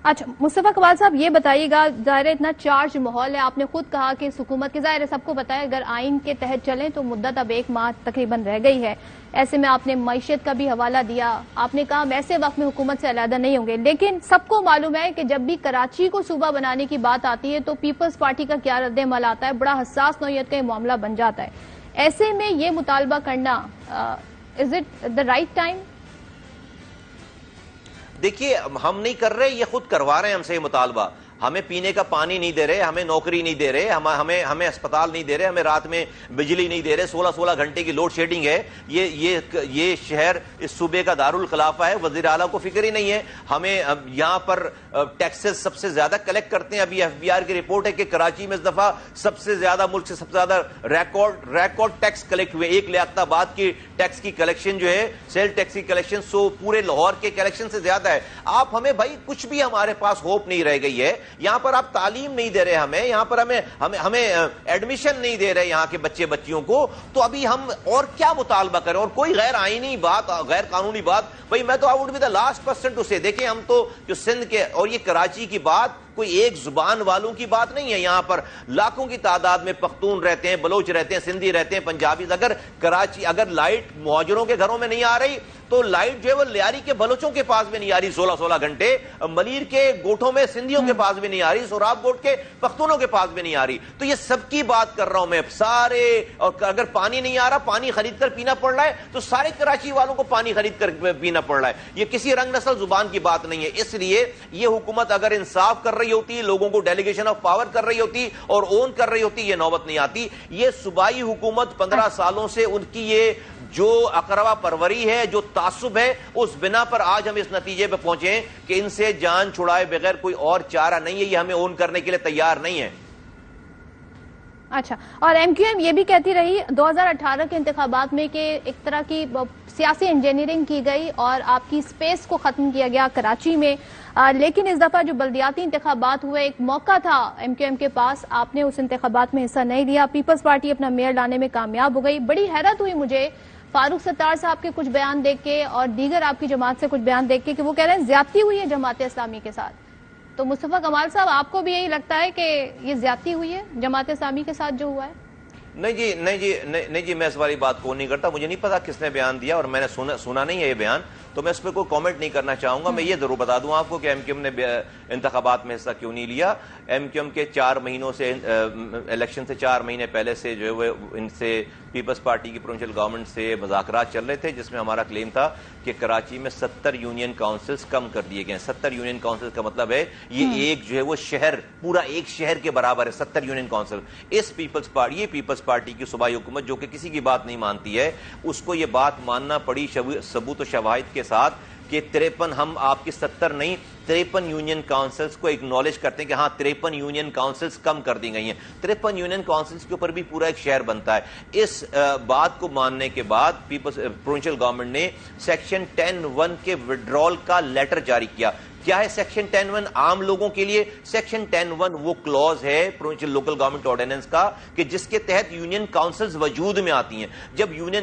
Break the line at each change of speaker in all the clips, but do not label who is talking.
اچھا مصطفیٰ اقبال صاحب یہ بتائیے گا، ظاہر اتنا چارج ماحول ہے، آپ نے خود کہا کہ اس حکومت کے ظاہر سب کو پتا ہے اگر آئین کے تحت چلیں تو مدت اب 1 ماہ تقریباً رہ گئی ہے، ایسے میں آپ نے معیشت کا بھی حوالہ دیا، آپ نے کہا ہم ایسے وقت میں حکومت سے علیحدہ نہیں ہوں گے، لیکن سب کو معلوم ہے کہ جب بھی کراچی کو صوبہ بنانے کی بات آتی ہے تو پیپلز پارٹی کا کیا رد عمل آتا ہے، بڑا حساس نوعیت کا یہ معاملہ بن جاتا ہے، ایسے میں یہ مطالبہ کرنا is it the right time?
دیکھیے ہم نہیں کر رہے، یہ خود کروا رہے ہیں ہم سے یہ مطالبہ، ہمیں پینے کا پانی نہیں دے رہے، ہمیں نوکری نہیں دے رہے، ہمیں اسپتال نہیں دے رہے، ہمیں رات میں بجلی نہیں دے رہے، 16 گھنٹے کی لوڈ شیڈنگ ہے، یہ شہر اس صوبے کا دارالخلافہ ہے، وزیر اعلیٰ کو فکر ہی نہیں ہے، ہمیں یہاں پر ٹیکسز سب سے زیادہ کلیکٹ کرتے ہیں، ابھی FBR کی رپورٹ ہے کہ کراچی میں اس دفعہ سب سے زیادہ ملک سے سب سے زیادہ ریکارڈ ٹیکس کلیکٹ ہوئے، ایک لیاقت آباد کی ٹیکس کی کلیکشن جو ہے سیل ٹیکس کی کلیکشن پورے لاہور کے کلیکشن سے زیادہ ہے، آپ ہمیں بھائی کچھ بھی ہمارے پاس ہوپ نہیں رہ گئی ہے، یہاں پر آپ تعلیم نہیں دے رہے ہمیں، یہاں پر ہمیں ایڈمیشن نہیں دے رہے یہاں کے بچیوں کو، تو ابھی ہم اور کیا مطالبہ کریں، اور کوئی غیر آئینی بات، غیر قانونی بات، بھائی میں تو I would be the last person to سے، دیکھیں ہم تو جو سندھ کے اور یہ کراچی کی بات کوئی ایک زبان والوں کی بات نہیں ہے، یہاں پر لاکھوں کی تعداد میں پختون رہتے ہیں، بلوچ رہتے ہیں، سندھی رہتے ہیں، پنجابی، اگر لائٹ مہاجروں کے گھروں میں نہیں آ رہی تو لائٹ جو ہے وہ لیاری کے بلوچوں کے پاس بھی نہیں آ رہی 16 گھنٹے، ملیر کے گوٹھوں میں سندھیوں کے پاس بھی نہیں آ رہی، سوراب گوٹ کے پختونوں کے پاس بھی نہیں آ رہی، تو یہ سب کی بات کر رہا ہوں میں سارے، اور اگر پانی نہیں آ رہا، پانی خرید کر پینا پڑ رہا ہے تو سارے کراچی والوں کو پانی خرید کر پینا پڑ رہا ہے، یہ کسی رنگ نسل زبان کی بات نہیں ہے، اس لیے یہ حکومت اگر انصاف کر رہی ہوتی، لوگوں کو ڈیلیگیشن آف پاور کر رہی ہوتی اور اون کر رہی ہوتی، یہ نوبت نہیں آتی، یہ صوبائی حکومت 15 سالوں سے ان کی یہ جو اقربا پروری ہے، جو تعصب ہے، اس بنا پر آج ہم اس نتیجے پہ پہنچے کہ ان سے جان چھڑائے بغیر کوئی اور چارہ نہیں ہے، یہ ہمیں اون کرنے کے لیے تیار نہیں ہے۔
اچھا، اور MQM یہ بھی کہتی رہی 2018 کے انتخابات میں کہ ایک طرح کی سیاسی انجینئرنگ کی گئی اور آپ کی سپیس کو ختم کیا گیا کراچی میں، لیکن اس دفعہ جو بلدیاتی انتخابات ہوئے ایک موقع تھا MQM کے پاس، آپ نے اس انتخابات میں حصہ نہیں لیا، پیپلز پارٹی اپنا میئر لانے میں کامیاب ہو گئی، بڑی حیرت ہوئی مجھے فاروق ستار صاحب کے کچھ بیان دیکھ کے اور دیگر آپ کی جماعت سے کچھ بیان دیکھ کے کہ وہ کہہ رہے ہیں زیادتی ہوئی ہے جماعت اسلامی کے ساتھ، تو مصطفیٰ کمال صاحب آپ کو بھی یہی لگتا ہے کہ یہ زیادتی ہوئی ہے جماعت اسلامی کے ساتھ جو ہوا ہے؟
نہیں جی میں اس والی بات کو نہیں کرتا، مجھے نہیں پتا کس نے بیان دیا اور میں نے سنا نہیں ہے یہ بیان، تو میں اس پہ کوئی کامنٹ نہیں کرنا چاہوں گا، میں یہ ضرور بتا دوں آپ کو کہ MQM نے انتخابات میں حصہ کیوں نہیں لیا، MQM کے 4 مہینوں سے الیکشن سے 4 مہینے پہلے سے جو ہے ان سے پیپلز پارٹی کی پروونشل گورنمنٹ سے مذاکرات چل رہے تھے، جس میں ہمارا کلیم تھا کہ کراچی میں 70 یونین کاؤنسلز کم کر دیے گئے ہیں، 70 یونین کاؤنسلز کا مطلب ہے یہ ایک جو ہے وہ شہر، پورا ایک شہر کے برابر ہے 70 یونین کاؤنسل، اس پیپلز پارٹی کی صوبائی حکومت جو کہ کسی کی بات نہیں مانتی ہے، اس کو یہ بات ماننا پڑی ثبوت و شواہد کے ساتھ کہ 53 ہم آپ کی 70 نہیں 53 یونین کاؤنسلز کو اگنالج کرتے ہیں کہ ہاں 53 یونین کاؤنسلز کم کر دی گئی ہیں، 53 یونین کاؤنسلز کے اوپر بھی پورا ایک شہر بنتا ہے، اس بات کو ماننے کے بعد پروونشل گورنمنٹ نے سیکشن 10(1) کے وڈرال کا لیٹر جاری کیا۔ کیا ہے سیکشن 10(1) عام لوگوں کے لیے؟ سیکشن 10(1) وہ کلوز ہے پروونشل لوکل گورنمنٹ آرڈیننس کا کہ جس کے تحت یونین کاؤنسلز وجود میں آتی ہیں،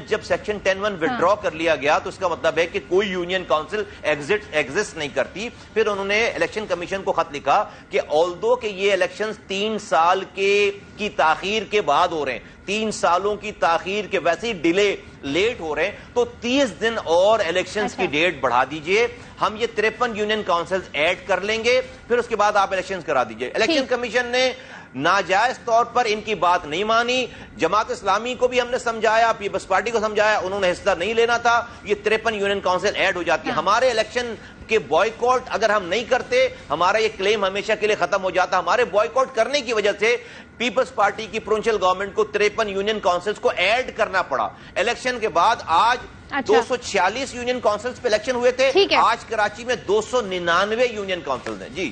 جب سیکشن 10(1) وڈرا کر لیا گیا تو اس کا مطلب ہے کہ کوئی یونین کاؤنسل ایگزسٹ نہیں کرتی۔ پھر انہوں نے الیکشن کمیشن کو خط لکھا کہ آلدو کہ یہ الیکشنز 3 سال کی تاخیر کے بعد ہو رہے ہیں، 3 سالوں کی تاخیر کے ویسے ہی ڈیلے لیٹ ہو رہے ہیں، تو 30 دن اور الیکشنز کی ڈیٹ بڑھا دیجئے، ہم یہ 53 یونین کاؤنسلز ایڈ کر لیں گے، پھر اس کے بعد آپ الیکشنز کرا دیجئے۔ الیکشن کمیشن نے ناجائز طور پر ان کی بات نہیں مانی، جماعت اسلامی کو بھی ہم نے سمجھایا، پیپلز پارٹی کو سمجھایا، انہوں نے حصہ نہیں لینا تھا، یہ 53 یونین کاؤنسل ایڈ ہو جاتی ہے، ہمارے الیکشن کہ بوائیکاٹ اگر ہم نہیں کرتے ہمارا یہ کلیم ہمیشہ کے لیے ختم ہو جاتا، ہمارے بوائیکاٹ کرنے کی وجہ سے پیپلز پارٹی کی پروونشل گورنمنٹ کو 53 یونین کاؤنسلز کو ایڈ کرنا پڑا۔ الیکشن کے بعد آج 246 یونین کاؤنسلز پہ الیکشن ہوئے تھے، آج کراچی میں 299 یونین کاؤنسلز ہیں۔ جی